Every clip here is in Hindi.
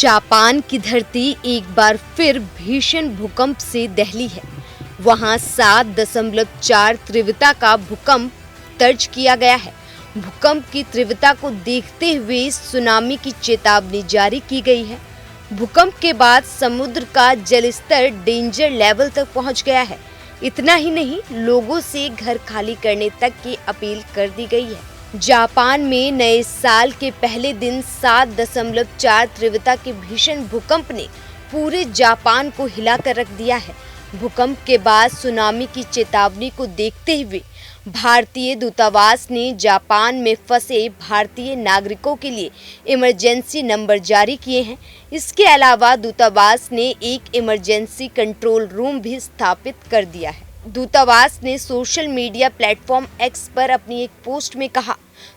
जापान की धरती एक बार फिर भीषण भूकंप से दहली है। वहां 7.4 तीव्रता का भूकंप दर्ज किया गया है। भूकंप की तीव्रता को देखते हुए सुनामी की चेतावनी जारी की गई है। भूकंप के बाद समुद्र का जलस्तर डेंजर लेवल तक पहुंच गया है। इतना ही नहीं, लोगों से घर खाली करने तक की अपील कर दी गई है। जापान में नए साल के पहले दिन 7.4 तीव्रता के भीषण भूकंप ने पूरे जापान को हिलाकर रख दिया है। भूकंप के बाद सुनामी की चेतावनी को देखते हुए भारतीय दूतावास ने जापान में फंसे भारतीय नागरिकों के लिए इमरजेंसी नंबर जारी किए हैं। इसके अलावा दूतावास ने एक इमरजेंसी कंट्रोल रूम भी स्थापित कर दिया है। दूतावास ने सोशल मीडिया प्लेटफॉर्म एक्स पर अपनी एक पोस्ट में कहा,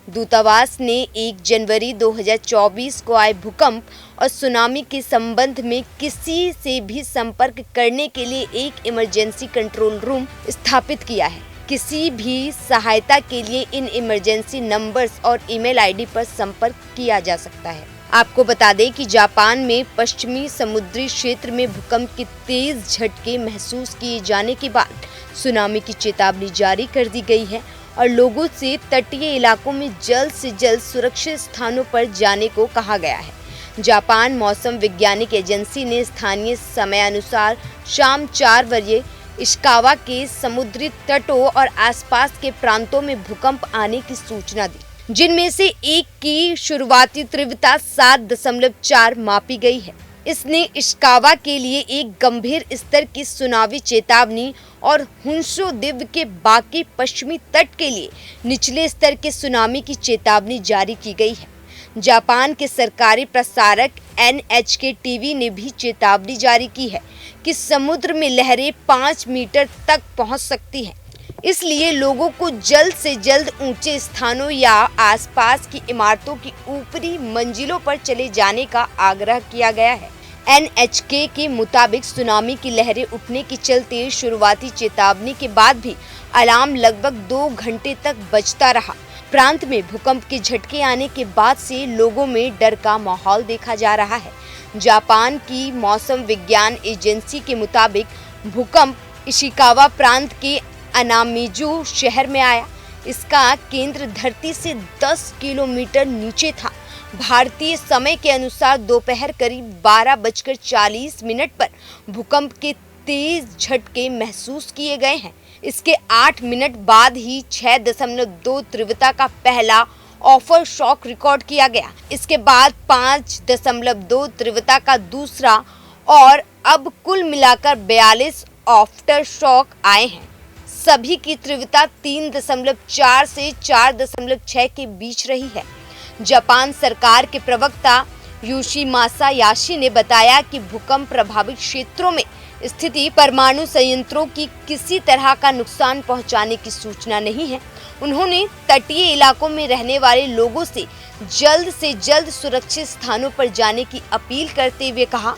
दूतावास ने 1 जनवरी 2024 को आए भूकंप और सुनामी के संबंध में किसी से भी संपर्क करने के लिए एक इमरजेंसी कंट्रोल रूम स्थापित किया है। किसी भी सहायता के लिए इन इमरजेंसी नंबर्स और ईमेल आईडी पर संपर्क किया जा सकता है। आपको बता दें कि जापान में पश्चिमी समुद्री क्षेत्र में भूकंप के तेज झटके महसूस किए जाने के बाद सुनामी की चेतावनी जारी कर दी गई है और लोगों से तटीय इलाकों में जल्द से जल्द सुरक्षित स्थानों पर जाने को कहा गया है। जापान मौसम वैज्ञानिक एजेंसी ने स्थानीय समय अनुसार शाम 4 बजे इशिकावा के समुद्री तटों और आसपास के प्रांतों में भूकंप आने की सूचना दी, जिनमें से एक की शुरुआती तीव्रता 7.4 मापी गई है। इसने इशिकावा के लिए एक गंभीर स्तर की सुनामी चेतावनी और होन्शु द्वीप के बाकी पश्चिमी तट के लिए निचले स्तर के सुनामी की चेतावनी जारी की गई है। जापान के सरकारी प्रसारक NHK टीवी ने भी चेतावनी जारी की है कि समुद्र में लहरें 5 मीटर तक पहुंच सकती हैं। इसलिए लोगों को जल्द से जल्द ऊंचे स्थानों या आसपास की इमारतों की ऊपरी मंजिलों पर चले जाने का आग्रह किया गया है। NHK के मुताबिक सुनामी की लहरें उठने के चलते शुरुआती चेतावनी के बाद भी अलार्म लगभग 2 घंटे तक बजता रहा। प्रांत में भूकंप के झटके आने के बाद से लोगों में डर का माहौल देखा जा रहा है। जापान की मौसम विज्ञान एजेंसी के मुताबिक भूकंप इशिकावा प्रांत के अनामिजू शहर में आया। इसका केंद्र धरती से 10 किलोमीटर नीचे था। भारतीय समय के अनुसार दोपहर करीब 12:40 पर भूकंप के तेज झटके महसूस किए गए हैं। इसके 8 मिनट बाद ही 6.2 तीव्रता का पहला ऑफर शॉक रिकॉर्ड किया गया। इसके बाद 5.2 तीव्रता का दूसरा और अब कुल मिलाकर 42 आफ्टर शॉक आए हैं। सभी की तीव्रता 3.4 से 4.6 के बीच रही है। जापान सरकार के प्रवक्ता योशिमासा याशी ने बताया कि भूकंप प्रभावित क्षेत्रों में स्थिति परमाणु संयंत्रों की किसी तरह का नुकसान पहुंचाने की सूचना नहीं है। उन्होंने तटीय इलाकों में रहने वाले लोगों से जल्द सुरक्षित स्थानों पर जाने की अपील करते हुए कहा,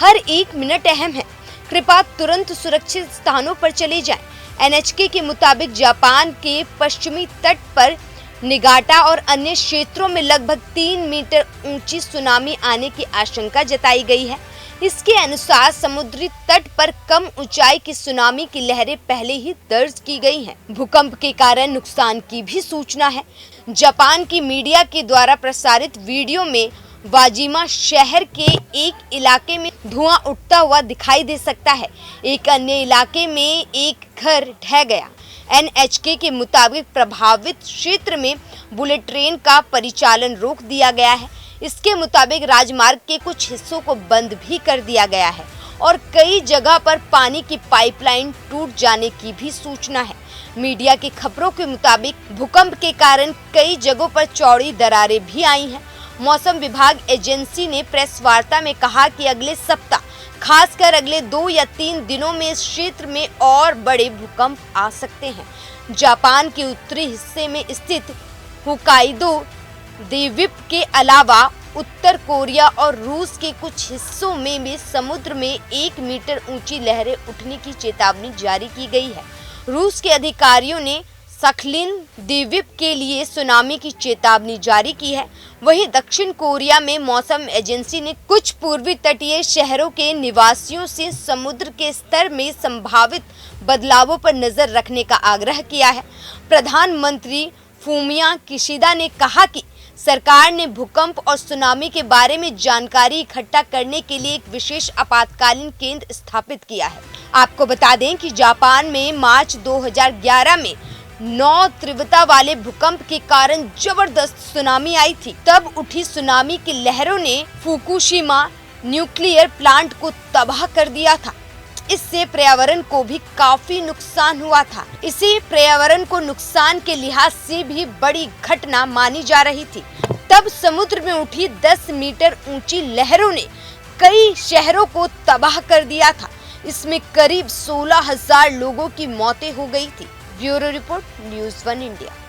हर 1 मिनट अहम है, कृपया तुरंत सुरक्षित स्थानों पर चले जाएं। NHK के मुताबिक जापान के पश्चिमी तट पर निगाटा और अन्य क्षेत्रों में लगभग 3 मीटर ऊंची सुनामी आने की आशंका जताई गई है। इसके अनुसार समुद्री तट पर कम ऊंचाई की सुनामी की लहरें पहले ही दर्ज की गई हैं। भूकंप के कारण नुकसान की भी सूचना है। जापान की मीडिया के द्वारा प्रसारित वीडियो में वाजिमा शहर के एक इलाके में धुआं उठता हुआ दिखाई दे सकता है। एक अन्य इलाके में एक घर ढह गया। NHK के मुताबिक प्रभावित क्षेत्र में बुलेट ट्रेन का परिचालन रोक दिया गया है। इसके मुताबिक राजमार्ग के कुछ हिस्सों को बंद भी कर दिया गया है और कई जगह पर पानी की पाइपलाइन टूट जाने की भी सूचना है। मीडिया की खबरों के मुताबिक भूकंप के कारण कई जगहों पर चौड़ी दरारें भी आई हैं। मौसम विभाग एजेंसी ने प्रेस वार्ता में कहा कि अगले सप्ताह, खासकर अगले 2 या 3 दिनों में इस क्षेत्र में और बड़े भूकंप आ सकते हैं। जापान के उत्तरी हिस्से में स्थित होक्काइडो द्वीप के अलावा उत्तर कोरिया और रूस के कुछ हिस्सों में भी समुद्र में 1 मीटर ऊंची लहरें उठने की चेतावनी जारी की गई है। रूस के अधिकारियों ने सखलिन द्वीप के लिए सुनामी की चेतावनी जारी की है। वहीं दक्षिण कोरिया में मौसम एजेंसी ने कुछ पूर्वी तटीय शहरों के निवासियों से समुद्र के स्तर में संभावित बदलावों पर नजर रखने का आग्रह किया है। प्रधानमंत्री फूमिया किशिदा ने कहा कि सरकार ने भूकंप और सुनामी के बारे में जानकारी इकट्ठा करने के लिए एक विशेष आपातकालीन केंद्र स्थापित किया है। आपको बता दें कि जापान में मार्च 2011 में 9 तीव्रता वाले भूकंप के कारण जबरदस्त सुनामी आई थी। तब उठी सुनामी की लहरों ने फुकुशिमा न्यूक्लियर प्लांट को तबाह कर दिया था। इससे पर्यावरण को भी काफी नुकसान हुआ था। इसी पर्यावरण को नुकसान के लिहाज से भी बड़ी घटना मानी जा रही थी। तब समुद्र में उठी 10 मीटर ऊंची लहरों ने कई शहरों को तबाह कर दिया था। इसमें करीब 16,000 लोगों की मौतें हो गई थी। Bureau report, news 1 India.